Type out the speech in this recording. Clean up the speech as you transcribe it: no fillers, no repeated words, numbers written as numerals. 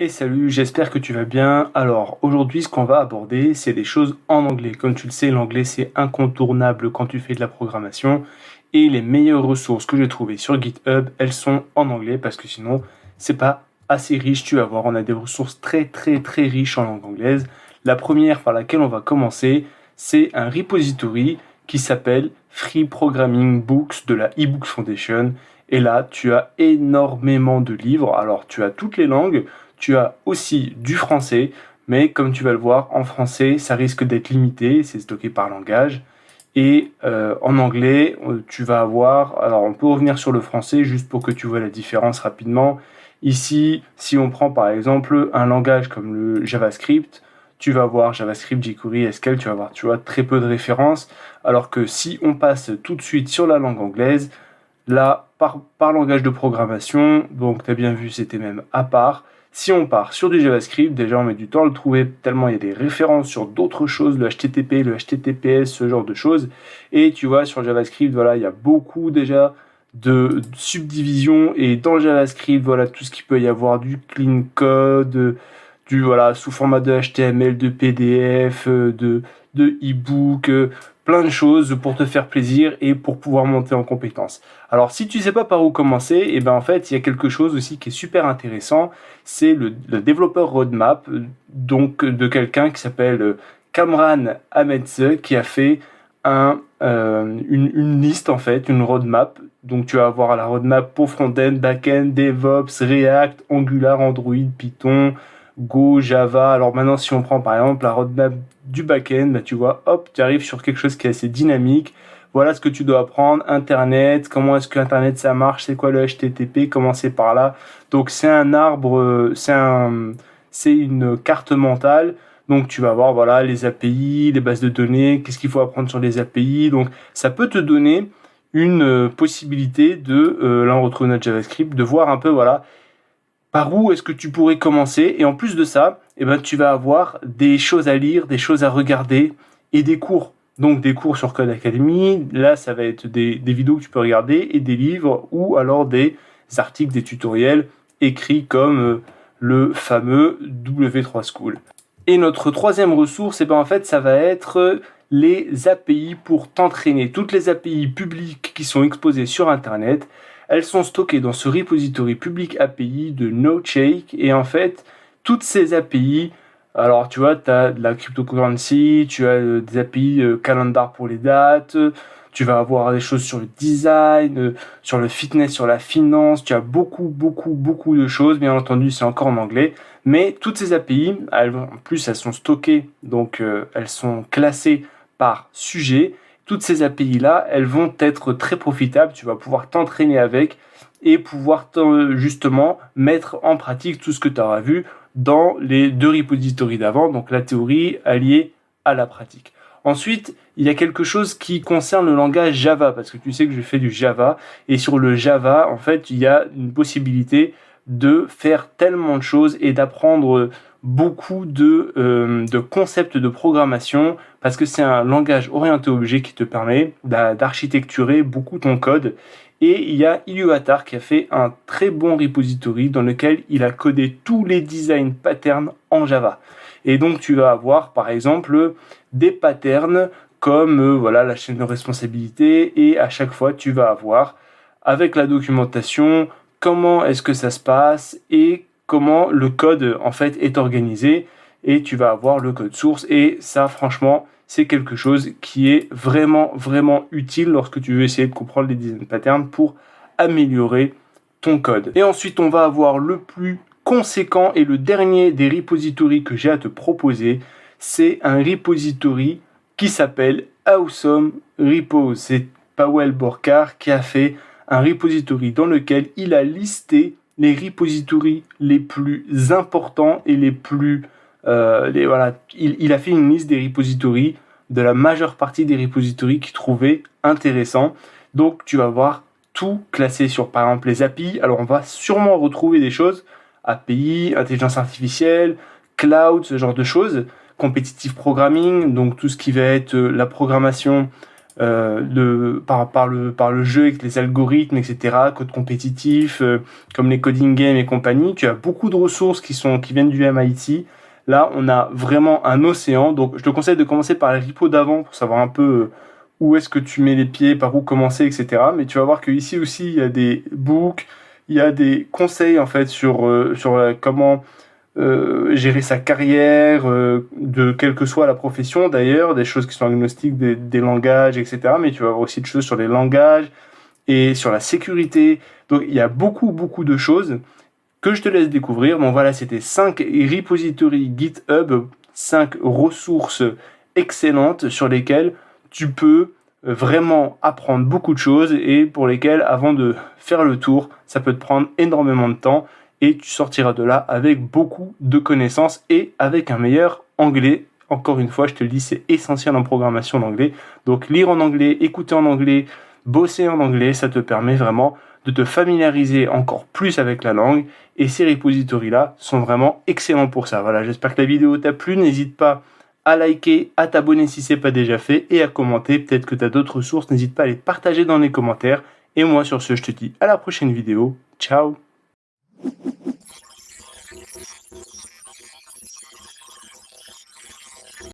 Et salut, j'espère que tu vas bien. Alors, aujourd'hui, ce qu'on va aborder, c'est des choses en anglais. Comme tu le sais, l'anglais, c'est incontournable quand tu fais de la programmation. Et les meilleures ressources que j'ai trouvées sur GitHub, elles sont en anglais parce que sinon, c'est pas assez riche. Tu vas voir, on a des ressources très, très, très riches en langue anglaise. La première par laquelle on va commencer, c'est un repository qui s'appelle Free Programming Books de la eBooks Foundation. Et là, tu as énormément de livres. Alors, tu as toutes les langues. Tu as aussi du français, mais comme tu vas le voir, en français, ça risque d'être limité, c'est stocké par langage. Et en anglais, tu vas avoir... Alors, on peut revenir sur le français juste pour que tu vois la différence rapidement. Ici, si on prend par exemple un langage comme le JavaScript, tu vas voir JavaScript, jQuery, SQL, tu vas voir, tu vois, très peu de références. Alors que si on passe tout de suite sur la langue anglaise, là, par langage de programmation, donc tu as bien vu, c'était même à part. Si on part sur du JavaScript, déjà on met du temps à le trouver tellement il y a des références sur d'autres choses, le HTTP, le HTTPS, ce genre de choses. Et tu vois, sur JavaScript, voilà, il y a beaucoup déjà de subdivisions. Et dans JavaScript, voilà, tout ce qu'il peut y avoir, du clean code, du voilà, sous format de HTML, de PDF, de e-book, plein de choses pour te faire plaisir et pour pouvoir monter en compétences. Alors si tu sais pas par où commencer, et ben en fait il y a quelque chose aussi qui est super intéressant, c'est le développeur roadmap, donc de quelqu'un qui s'appelle Kamran Ahmedse qui a fait une liste en fait, une roadmap. Donc tu vas avoir la roadmap pour front-end, back-end, DevOps, React, Angular, Android, Python, Go, Java. Alors maintenant, si on prend par exemple la roadmap du back-end, bah, tu vois, hop, tu arrives sur quelque chose qui est assez dynamique. Voilà ce que tu dois apprendre. Internet, comment est-ce que Internet ça marche, c'est quoi le HTTP, commencer par là. Donc c'est un arbre, c'est une carte mentale. Donc tu vas voir voilà les API, les bases de données, qu'est-ce qu'il faut apprendre sur les API. Donc ça peut te donner une possibilité de, là on retrouve notre JavaScript, de voir un peu voilà par où est-ce que tu pourrais commencer. Et en plus de ça, eh ben, tu vas avoir des choses à lire, des choses à regarder et des cours. Donc des cours sur Code Academy, là ça va être des vidéos que tu peux regarder et des livres ou alors des articles, des tutoriels écrits comme le fameux W3 School. Et notre troisième ressource, eh ben, en fait ça va être les API pour t'entraîner. Toutes les API publiques qui sont exposées sur Internet, elles sont stockées dans ce repository public API de NoShake. Et en fait, toutes ces API, alors tu vois, tu as de la cryptocurrency, tu as des API calendar pour les dates, tu vas avoir des choses sur le design, sur le fitness, sur la finance, tu as beaucoup, beaucoup, beaucoup de choses. Bien entendu, c'est encore en anglais. Mais toutes ces API, en plus, elles sont stockées, donc elles sont classées par sujet. Toutes ces API-là, elles vont être très profitables. Tu vas pouvoir t'entraîner avec et pouvoir justement mettre en pratique tout ce que tu auras vu dans les deux repositories d'avant, donc la théorie alliée à la pratique. Ensuite, il y a quelque chose qui concerne le langage Java, parce que tu sais que je fais du Java, et sur le Java, en fait, il y a une possibilité de faire tellement de choses et d'apprendre beaucoup de concepts de programmation parce que c'est un langage orienté objet qui te permet d'architecturer beaucoup ton code. Et il y a Iluatar qui a fait un très bon repository dans lequel il a codé tous les design patterns en Java. Et donc tu vas avoir par exemple des patterns comme voilà la chaîne de responsabilité et à chaque fois tu vas avoir avec la documentation comment est-ce que ça se passe et comment le code en fait est organisé et tu vas avoir le code source et ça franchement c'est quelque chose qui est vraiment vraiment utile lorsque tu veux essayer de comprendre les design patterns pour améliorer ton code. Et ensuite on va avoir le plus conséquent et le dernier des repositories que j'ai à te proposer, c'est un repository qui s'appelle Awesome Repos. C'est Powell Borkar qui a fait un repository dans lequel il a listé les repositories les plus importants et les plus... voilà, il a fait une liste des repositories, de la majeure partie des repositories qu'il trouvait intéressants. Donc tu vas voir tout classé sur par exemple les API. Alors on va sûrement retrouver des choses, API, intelligence artificielle, cloud, ce genre de choses, competitive programming, donc tout ce qui va être la programmation par le jeu avec les algorithmes, etc., code compétitif, comme les coding games et compagnie. Tu as beaucoup de ressources qui viennent du MIT. Là, on a vraiment un océan. Donc, je te conseille de commencer par les repos d'avant pour savoir un peu où est-ce que tu mets les pieds, par où commencer, etc. Mais tu vas voir qu'ici aussi, il y a des books, il y a des conseils en fait sur comment gérer sa carrière, de quelle que soit la profession d'ailleurs, des choses qui sont agnostiques, des langages, etc. Mais tu vas avoir aussi des choses sur les langages et sur la sécurité. Donc il y a beaucoup, beaucoup de choses que je te laisse découvrir. Bon voilà, c'était 5 repositories GitHub, 5 ressources excellentes sur lesquelles tu peux vraiment apprendre beaucoup de choses et pour lesquelles, avant de faire le tour, ça peut te prendre énormément de temps et tu sortiras de là avec beaucoup de connaissances et avec un meilleur anglais. Encore une fois, je te le dis, c'est essentiel en programmation d'anglais. Donc lire en anglais, écouter en anglais, bosser en anglais, ça te permet vraiment de te familiariser encore plus avec la langue et ces repositories-là sont vraiment excellents pour ça. Voilà, j'espère que la vidéo t'a plu. N'hésite pas à liker, à t'abonner si ce n'est pas déjà fait et à commenter. Peut-être que tu as d'autres sources, n'hésite pas à les partager dans les commentaires. Et moi, sur ce, je te dis à la prochaine vidéo. Ciao!